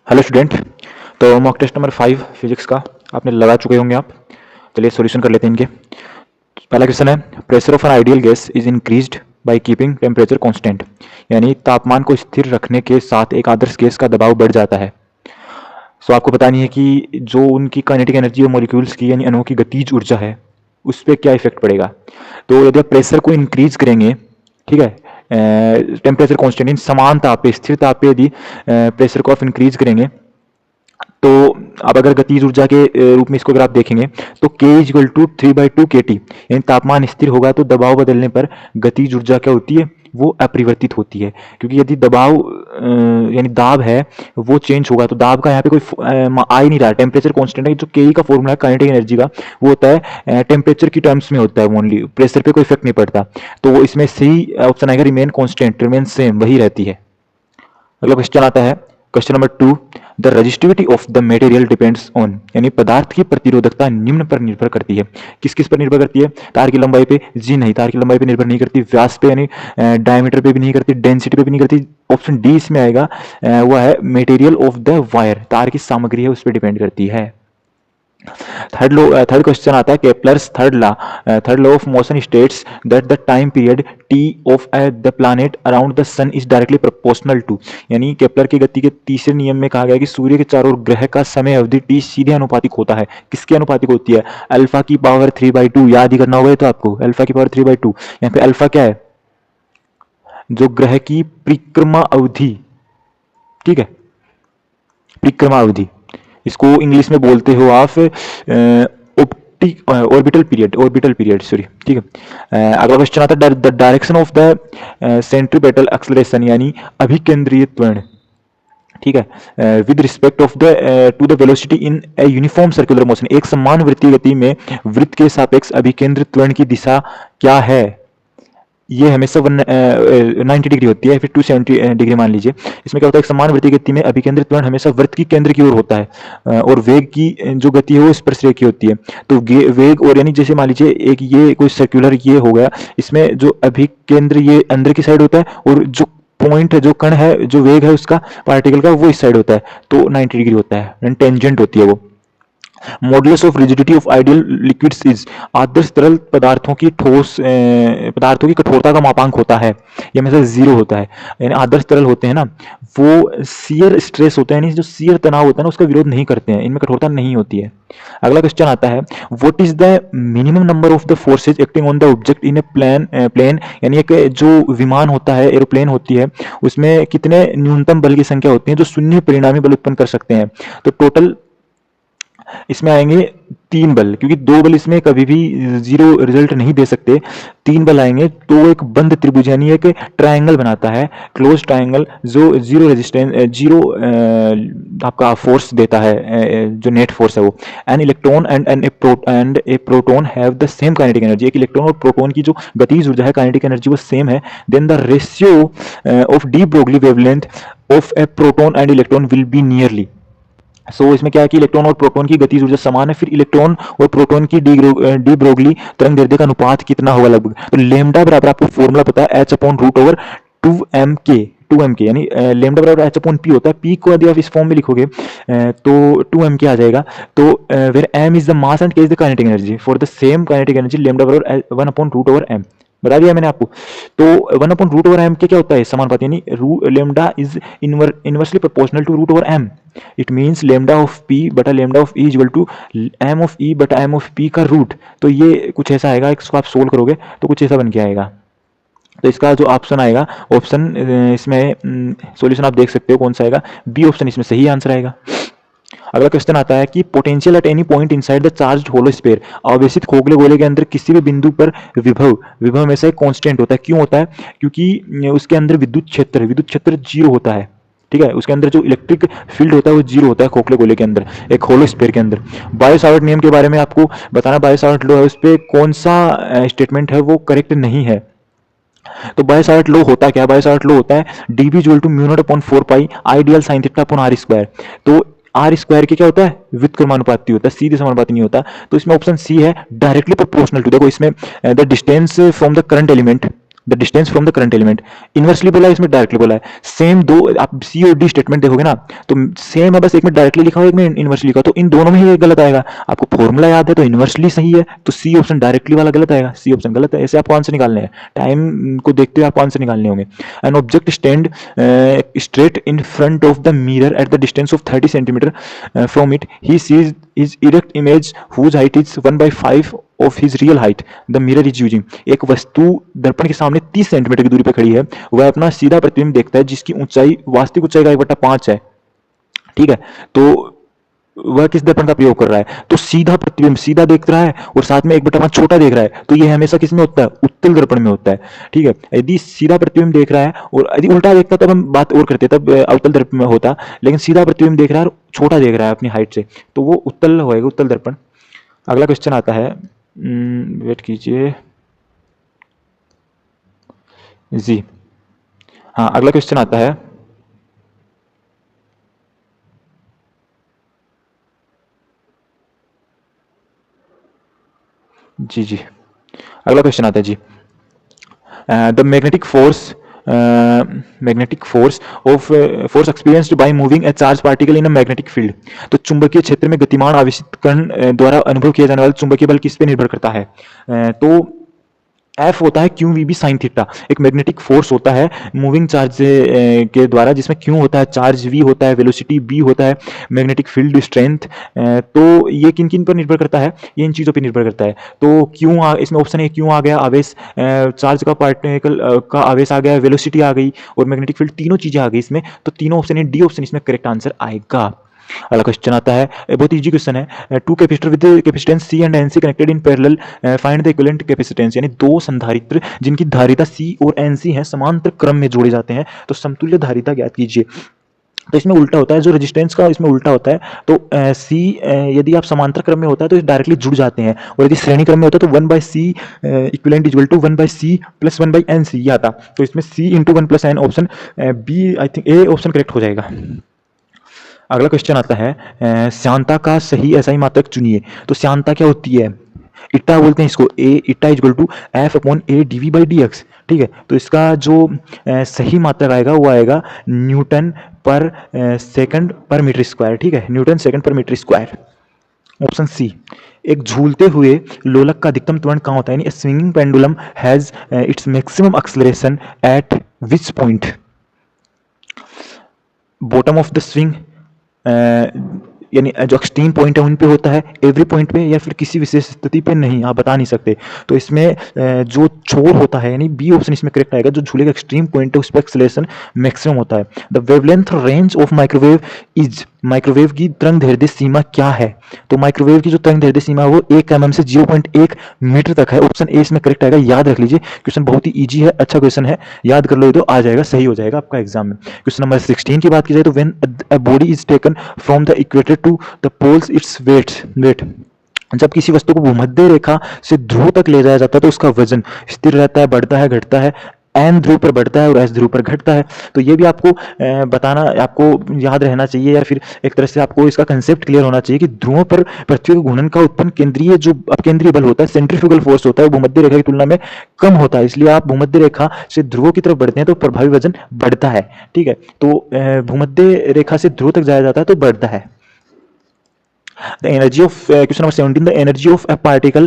Hello student. तो mock test number 5 physics का आपने लगा चुके होंगे आप। चलिए सॉल्यूशन कर लेते हैं इनके। पहला क्वेश्चन है, pressure of an ideal gas is increased by keeping temperature constant, यानी तापमान को स्थिर रखने के साथ एक आदर्श गैस का दबाव बढ़ जाता है। सो आपको बतानी है कि जो उनकी काइनेटिक एनर्जी और मॉलिक्यूल्स की यानी अणुओं की गतिज ऊर्जा है उस पर क्या इफेक्ट पड़ेगा। तो यदि आप प्रेशर को इंक्रीज करेंगे, ठीक है, टेम्परेचर कांस्टेंट इन समान ताप पे स्थिर ताप पे यदि प्रेशर को आप इंक्रीज करेंगे तो अब अगर गतिज ऊर्जा के रूप में इसको अगर आप देखेंगे तो K इक्वल टू 3/2 KT, यानी तापमान स्थिर होगा तो दबाव बदलने पर गतिज ऊर्जा क्या होती है, वो अपरिवर्तित होती है। क्योंकि यदि दबाव यानी दाब है वो चेंज होगा तो दाब का यहाँ पे कोई आ ही नहीं रहा। टेम्परेचर कांस्टेंट है, जो के का फॉर्मूला है काइनेटिक एनर्जी का वो होता है टेम्परेचर की टर्म्स में होता है, ओनली प्रेशर पे कोई इफेक्ट नहीं पड़ता। तो वो इसमें सही ऑप्शन आएगा रिमेन कांस्टेंट, रिमेन सेम, वही रहती है। अगला क्वेश्चन आता है, question number 2, the resistivity of the material depends on, यानी पदार्थ की प्रतिरोधकता निम्न पर निर्भर करती है। किस किस पर निर्भर करती है? तार की लंबाई पे? जी नहीं, तार की लंबाई पे निर्भर नहीं करती। व्यास पे यानी डायमीटर पे भी नहीं करती, डेंसिटी पे भी नहीं करती। ऑप्शन डी इसमें आएगा, वह है मटेरियल ऑफ द वायर, तार की सामग्री है उस पर डिपेंड करती है। थर्ड क्वेश्चन आता है, Kepler's third law of motion states that the time period T of the planet around the sun is directly proportional to, यानी केपलर की गति के तीसरे नियम में कहा गया कि सूर्य के चारों ओर ग्रह का समय अवधि टी सीधे अनुपातिक होता है। किसके अनुपातिक होती है? अल्फा की पावर 3/2, याद ही करना होगा तो आपको, अल्फा की पावर 3/2। यहाँ पे अल्फा क्या है? जो ग्रह की परिक्रमा अवधि, ठीक है, परिक्रमा अवधि, इसको इंग्लिश में बोलते हो आप ऑर्बिटल पीरियड सॉरी, ठीक है। अगला क्वेश्चन आता है, the direction of the centripetal acceleration, यानी अभिकेंद्रीय त्वरण, ठीक है, with respect of the two the velocity in a uniform circular motion, एक समान वृत्तीय गति में वृत्त के सापेक्ष अभिकेंद्रित त्वरण की दिशा क्या है? ये हमेशा 90 डिग्री होती है, फिर 270 डिग्री मान लीजिए। इसमें क्या होता है, एक समान वृत्तीय गति में अभिकेंद्रित त्वरण हमेशा वृत्त की केंद्र की ओर होता है और वेग की जो गति है वो स्पर्शरेखीय होती है। तो वेग और यानी जैसे मान लीजिए एक ये कोई सर्कुलर ये हो गया, इसमें जो अभिकेंद्र ये अंदर की साइड होता है और जो पॉइंट है, जो कण है, जो वेग है उसका पार्टिकल का, वो इस साइड होता है, तो 90 डिग्री होता है, टेंजेंट होती है वो। Modulus of rigidity of ideal liquids is, आदर्श तरल पदार्थों की पदार्थों की कठोरता का मापांक होता है, ये हमेशा 0 होता है। यानी आदर्श तरल होते हैं ना, वो शियर स्ट्रेस होते हैं, यानी जो शियर तनाव होता है ना उसका विरोध नहीं करते हैं, इनमें कठोरता नहीं होती है। अगला क्वेश्चन आता है, what is the minimum number of the forces acting on the object in a plane, यानी एक जो विमान होता है, एरोप्लेन होती है, उसमें कितने न्यूनतम बल की संख्या होती है जो शून्य परिणामी बल उत्पन्न कर सकते हैं? तो टोटल इसमें आएंगे 3 बल, क्योंकि 2 बल इसमें कभी भी 0 रिजल्ट नहीं दे सकते। 3 बल आएंगे तो एक बंद त्रिभुज यानी एक ट्रायंगल बनाता है, क्लोज ट्रायंगल, जो 0 रेजिस्टेंस 0 आपका फोर्स देता है, जो नेट फोर्स है वो। An electron and a proton have the same kinetic energy, एक इलेक्ट्रॉन और प्रोटॉन की जो गतिज ऊर्जा है, काइनेटिक एनर्जी, वो सेम है। Then the ratio of de Broglie wavelength of a proton and electron will be nearly. इसमें क्या है कि इलेक्ट्रॉन और प्रोटॉन की गतिज ऊर्जा समान है, फिर इलेक्ट्रॉन और प्रोटॉन की डी ब्रोगली तरंग दैर्ध्य का अनुपात कितना होगा लगभग? तो लेमडा बराबर आपको फॉर्मूला पता है, h/√/2mk, यानी लेमडा बराबर h/p होता है। p को यदि आप इस फॉर्म में लिखोगे तो 2mk आ जाएगा। तो where m is the mass and k is the kinetic energy, for the same kinetic energy lambda बराबर 1/√/m बता दिया मैंने आपको। तो 1/√/m के क्या होता है? समानुपाती, यानी lambda is inversely proportional to √/m। It means lambda of p बटा lambda of e equal to m of e बटा m ऑफ p का रूट। तो ये कुछ ऐसा आएगा, इसको आप सोल्व करोगे तो कुछ ऐसा बन के आएगा। तो इसका जो ऑप्शन आएगा, ऑप्शन इसमें सॉल्यूशन आप देख सकते हो कौन सा आएगा, बी ऑप्शन इसमें सही आंसर आएगा। अगला क्वेश्चन आता है कि potential at any point inside the charged hollow sphere, आवेशित खोखले गोले के अंदर किसी भी बिंदु पर विभव हमेशा एक कांस्टेंट होता है। क्यों होता है? क्योंकि उसके अंदर विद्युत क्षेत्र 0 होता है, ठीक है। उसके अंदर जो इलेक्ट्रिक फील्ड होता है वो 0 होता है खोखले गोले के अंदर, एक होलो स्फीयर के अंदर। बायो-सावर्ट नियम के बारे में आपको बताना, बायो-सावर्ट लॉ है, उस पर कौन सा स्टेटमेंट है वो करेक्ट नहीं है। तो बायो-सावर्ट लॉ होता क्या है? बायो-सावर्ट लॉ होता है dB = μ0/4 पाई आइडियल sin θ/r²। तो आर स्क्वायर के क्या होता है? व्युत्क्रमानुपाती होता है, सीधे समानुपाती नहीं होता। तो इसमें ऑप्शन सी है, डायरेक्टली प्रोपोर्शनल टू। देखो इसमें the distance from the current element the distance from the current element. Inversely बोला है, इसमें डायरेक्टली बोला है। सेम दो आप सी और डी स्टेटमेंट देखोगे ना तो सेम है, बस एक में डायरेक्टली लिखा हुआ, एक में इनवर्सली लिखा, तो इन दोनों में ही एक गलत आएगा। आपको फॉर्मूला याद है तो इनवर्सली सही है, तो सी ऑप्शन डायरेक्टली वाला गलत आएगा, सी ऑप्शन गलत है। ऐसे आपको आंसर निकालने हैं, टाइम को देखते हुए आपको आंसर निकालने होंगे। An object stand straight in front of the mirror at the distance of 30 centimetre from it, he sees is erect image whose height is 1/5 of his real height the mirror is using. एक वस्तु दर्पण के सामने 30 centimetre की दूरी पर खड़ी है, वह अपना सीधा प्रतिबिंब देखता है जिसकी ऊंचाई वास्तविक ऊंचाई का 1/5 है। ठीक है, तो वह किस दर्पण का प्रयोग कर रहा है, तो सीधा प्रतिबिंब सीधा देख रहा है और साथ में 1/5 छोटा देख रहा है, तो ये हमेशा किस में होता है, उत्तल दर्पण में होता है। ठीक है, यदि सीधा प्रतिबिंब देख रहा है और यदि उल्टा देखता तब हम बात और करते, तब अवतल दर्पण में होता, लेकिन सीधा प्रतिबिंब देख रहा है और छोटा देख रहा है अपनी हाइट से, तो वो उत्तल होएगा, उत्तल दर्पण। अगला क्वेश्चन आता है, वेट कीजिए जी, हाँ अगला क्वेश्चन आता है, जी जी अगला क्वेश्चन आता है जी, the magnetic force of force experienced by moving a charge particle in a magnetic field. तो चुंबकीय क्षेत्र में गतिमान आवेशित कण द्वारा अनुभव किया जाने वाला चुंबकीय बल किस पे निर्भर करता है, तो एफ होता है Q V B sine theta. एक मैग्नेटिक फोर्स होता है मूविंग चार्ज के द्वारा, जिसमें क्यू होता है चार्ज, वी होता है वेलोसिटी, बी होता है मैग्नेटिक फील्ड स्ट्रेंथ। तो ये किन किन पर निर्भर करता है, ये इन चीज़ों पर निर्भर करता है। तो क्यू इसमें ऑप्शन है, क्यू आ गया आवेश, चार्ज का पार्टिकल का आवेश आ गया, वेलोसिटी आ गई और मैग्नेटिक फील्ड, तीनों चीज़ें आ गई इसमें, तो तीनों ऑप्शन है, डी ऑप्शन इसमें करेक्ट आंसर आएगा। अगला क्वेश्चन आता है, बहुत इजी क्वेश्चन है, two capacitor with capacitance C and N C connected in parallel, find the equivalent capacitance. यानी दो संधारित्र जिनकी धारिता सी और एन सी है समांतर क्रम में जोड़े जाते हैं, तो समतुल्य धारिता ज्ञात कीजिए। तो इसमें उल्टा होता है, जो रेजिस्टेंस का इसमें उल्टा होता है, तो सी यदि आप समांतर क्रम में होता है तो डायरेक्टली जुड़ जाते हैं, और यदि श्रेणी क्रम में होता है तो 1/c equivalent equal to 1/c plus 1/n C आता। तो इसमें c into 1+n option B, I think A option correct हो जाएगा। अगला क्वेश्चन आता है, श्यानता का सही एसआई मात्रक चुनिए। तो श्यानता क्या होती है, इट्टा बोलते हैं इसको, ए इट्टा इक्वल टू F/A/dV/dx। ठीक है, तो इसका जो सही मात्रक आएगा वो आएगा न्यूटन पर सेकंड पर मीटर स्क्वायर। ठीक है, न्यूटन सेकंड पर मीटर स्क्वायर। ऑप्शन सी, एक झूलते हुए लोलक का अधिकतम त्वरण कहाँ होता है, यानी swinging pendulum has its maximum acceleration at which point, bottom of the swing, यानी जो एक्सट्रीम पॉइंट है उन पे होता है, एवरी पॉइंट पे, या फिर किसी विशेष स्थिति पे नहीं, आप बता नहीं सकते। तो इसमें जो छोर होता है, यानी बी ऑप्शन इसमें करेक्ट आएगा, जो झूले का एक्सट्रीम पॉइंट है उस पर एक्सेलरेशन मैक्सिमम होता है। The wavelength range of microwave is, microwave की तरंग दैर्ध्य सीमा क्या है, तो माइक्रोवेव की जो तरंग दैर्ध्य सीमा है वो 1 mm से 0.1 मीटर तक है। ऑप्शन ए इसमें करेक्ट आएगा, याद रख लीजिए, क्वेश्चन बहुत ही इजी है, अच्छा क्वेश्चन है, याद कर लो तो आ जाएगा, सही हो जाएगा आपका एग्जाम में। क्वेश्चन नंबर 16 की बात की जाए तो when a body is taken from the equator to the poles its weight, जब किसी वस्तु को भूमध्य रेखा से ध्रुव तक ले जाया जाता है तो उसका वजन स्थिर रहता है, बढ़ता है, घटता है, एन ध्रुव पर बढ़ता है और एस ध्रुव पर घटता है। तो ये भी आपको बताना, आपको याद रहना चाहिए, या फिर एक तरह से आपको इसका कंसेप्ट क्लियर होना चाहिए कि ध्रुवों पर पृथ्वी के घूर्णन का उत्पन्न केंद्रीय जो अपकेंद्रीय बल होता है, सेंट्रीफ्यूगल फोर्स होता है, वो भूमध्य रेखा की तुलना में कम होता है, इसलिए आप भूमध्य रेखा से ध्रुवों की तरफ बढ़ते हैं तो प्रभावी वजन बढ़ता है। ठीक है, तो भूमध्य रेखा से ध्रुव तक जाया जाता है तो बढ़ता है। The energy of question number 17, the energy of a particle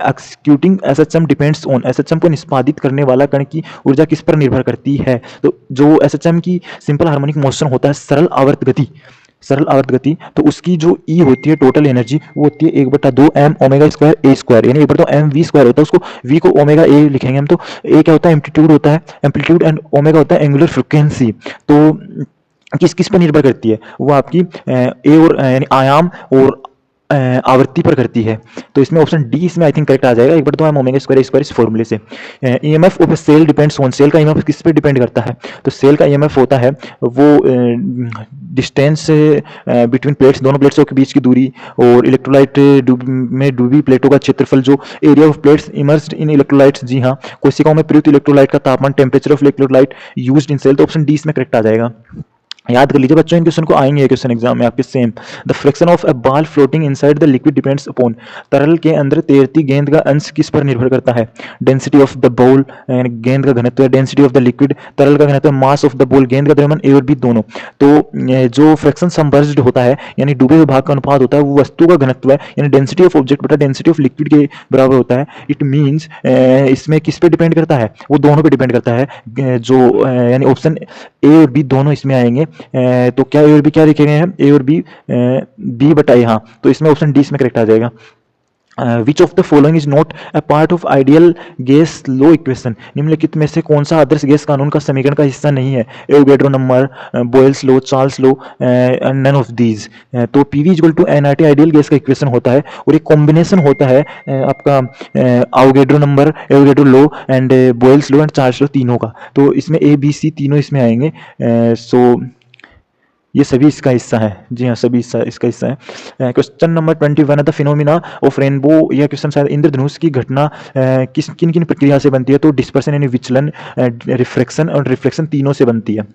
executing SHM depends on, SHM को निष्पादित करने वाला कण की ऊर्जा किस पर निर्भर करती है, तो जो SHM की सिंपल हार्मोनिक मोशन होता है, सरल आवर्त गति, सरल आवर्त गति, तो उसकी जो E होती है टोटल एनर्जी वो होती है 1/2 m omega square A square, यानी 1/2 m v स्क्वायर होता है, उसको v को ओमेगा ए लिखेंगे हम, तो ए क्या होता है, एम्पलीट्यूड होता है, एम्पलीट्यूड, एंड ओमेगा होता है एंगुलर फ्रिक्वेंसी। तो किस किस पर निर्भर करती है, वो आपकी ए और यानी आयाम और आवृत्ति पर करती है। तो इसमें ऑप्शन डी इसमें आई थिंक करेक्ट आ जाएगा, 1/2 m omega square A square इस फॉर्मूले से। EMF of a cell depends on, cell का ईएमएफ किस पे डिपेंड करता है, तो सेल का ईएमएफ होता है वो डिस्टेंस बिटवीन प्लेट्स, दोनों प्लेट्सों के बीच की दूरी, और इलेक्ट्रोलाइट में डूबी प्लेटों का क्षेत्रफल, जो area of plates immersed in electrolytes, जी हाँ, कोशिकाओं में प्रयुक्त इलेक्ट्रोलाइट का तापमान, temperature of electrolyte used in cell, तो ऑप्शन डी इसमें करेक्ट आ जाएगा। याद कर लीजिए बच्चों, इन क्वेश्चन को आएंगे क्वेश्चन एग्जाम में आपके same. The fraction of a ball floating inside the liquid depends upon, तरल के अंदर तैरती गेंद का अंश किस पर निर्भर करता है? डेंसिटी ऑफ द बॉल, यानी गेंद का घनत्व है। डेंसिटी ऑफ द लिक्विड, तरल का घनत्व। मास ऑफ द बॉल, गेंद का द्रव्यमान। ए और बी दोनों। तो जो फ्रैक्शन सबमर्ज्ड होता है यानी डूबे हुए भाग का अनुपात होता है, वो वस्तु का घनत्व है, यानी डेंसिटी ऑफ ऑब्जेक्ट बटा डेंसिटी ऑफ लिक्विड के बराबर होता है। इट मीन्स इसमें किस पे डिपेंड करता है? वो दोनों पे डिपेंड करता है। जो यानी ऑप्शन ए और बी दोनों इसमें आएंगे। तो क्या ए और बी क्या लिखे गए हैं? ए और बी, बी बटा ए, हाँ, तो इसमें ऑप्शन डी इसमें करेक्ट आ जाएगा। Which of the following is not a part of ideal gas law equation, निम्नलिखित में से कौन सा आदर्श गैस कानून का समीकरण का हिस्सा नहीं है? Avogadro number, Boyle's law, Charles law, none of these. तो PV equal to NRT ideal gas का इक्वेशन होता है, और एक कॉम्बिनेशन होता है आपका Avogadro number, Avogadro law and Boyle's law and Charles law तीनों का। तो इसमें ए बी सी तीनों इसमें आएंगे। सो ये सभी इसका हिस्सा है। जी हाँ, सभी इसका हिस्सा है। क्वेश्चन नंबर 21 है द फिनोमिना ऑफ रेनबो। यह क्वेश्चन शायद इंद्रधनुष की घटना किन किन प्रक्रिया से बनती है? तो डिस्पर्सन यानी विचलन, रिफ्रैक्शन और रिफ्लेक्शन तीनों से बनती है।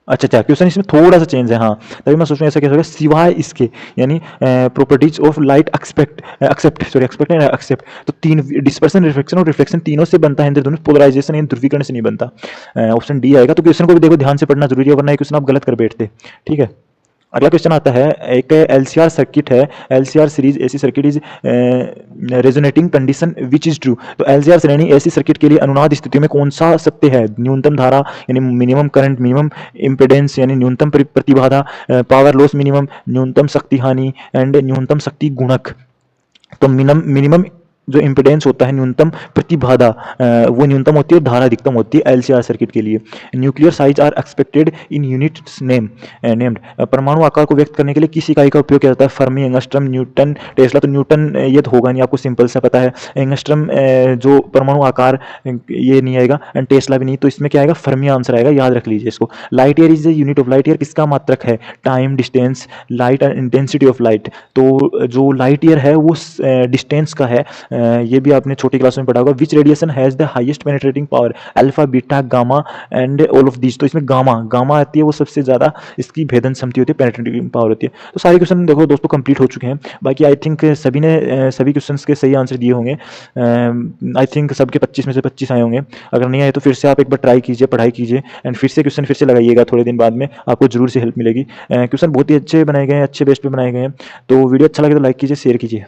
अच्छा, क्वेश्चन इसमें थोड़ा सा चेंज है, हाँ, तभी मैं सोच रहा हूँ ऐसा कैसे होगा। सिवाय इसके, यानी प्रॉपर्टीज ऑफ लाइट एक्सेप्ट तो तीन, डिस्पर्सन, रिफ्लेक्शन और रिफ्लेक्शन तीनों से बनता है इंद्रधनुष। पोलराइजेशन यानी ध्रुवीकरण से नहीं बनता। ऑप्शन डी आएगा। तो क्वेश्चन को भी देखो ध्यान से पढ़ना जरूरी है, वरना ये क्वेश्चन आप गलत कर बैठते। ठीक है, अगला क्वेश्चन आता है। एक एलसीआर सर्किट है, LCR series AC circuit is resonating condition which is true. तो एलसीआर श्रेणी एसी सर्किट के लिए अनुनाद स्थिति में कौन सा सत्य है? न्यूनतम धारा यानी मिनिमम करंट, मिनिमम इम्पिडेंस यानी न्यूनतम प्रतिबाधा, पावर लॉस मिनिमम, न्यूनतम शक्ति हानि एंड न्यूनतम शक्ति गुणक। तो मिनिमम जो इम्पिडेंस होता है, न्यूनतम प्रतिबाधा, वो न्यूनतम होती है और धारा अधिकतम होती है एलसीआर सर्किट के लिए। Nuclear size are expected in units named. परमाणु आकार को व्यक्त करने के लिए किस इकाई का उपयोग किया जाता है? Fermi, angstrom, Newton, Tesla. तो न्यूटन ये तो होगा नहीं, आपको सिंपल सा पता है। एंगस्ट्रम जो परमाणु आकार, ये नहीं आएगा, एंड टेस्ला भी नहीं। तो इसमें क्या आएगा? फर्मी आंसर आएगा, याद रख लीजिए इसको। Light year is the unit of light year किसका मात्रक है? Time, distance, light and intensity of light. तो जो लाइट ईयर है वो डिस्टेंस का है। ये भी आपने छोटी क्लास में पढ़ा होगा। Which radiation has the highest penetrating power? Alpha, beta, gamma and all of these. तो इसमें गामा आती है, वो सबसे ज्यादा इसकी भेदन क्षमता होती है, पेनिट्रेटिंग पावर होती है। तो सारे क्वेश्चन देखो दोस्तों कंप्लीट हो चुके हैं। बाकी आई थिंक सभी ने सभी क्वेश्चंस के सही आंसर दिए होंगे। आई थिंक सबके 25 में से 25 आए होंगे। अगर नहीं आए तो फिर से आप एक बार ट्राई कीजिए, पढ़ाई कीजिए, एंड फिर से क्वेश्चन फिर से लगाइएगा थोड़े दिन बाद में, आपको जरूर से हेल्प मिलेगी। क्वेश्चन बहुत ही अच्छे बनाए गए हैं, अच्छे बेस पे बनाए गए हैं। तो वीडियो अच्छा लगे तो लाइक कीजिए, शेयर कीजिए।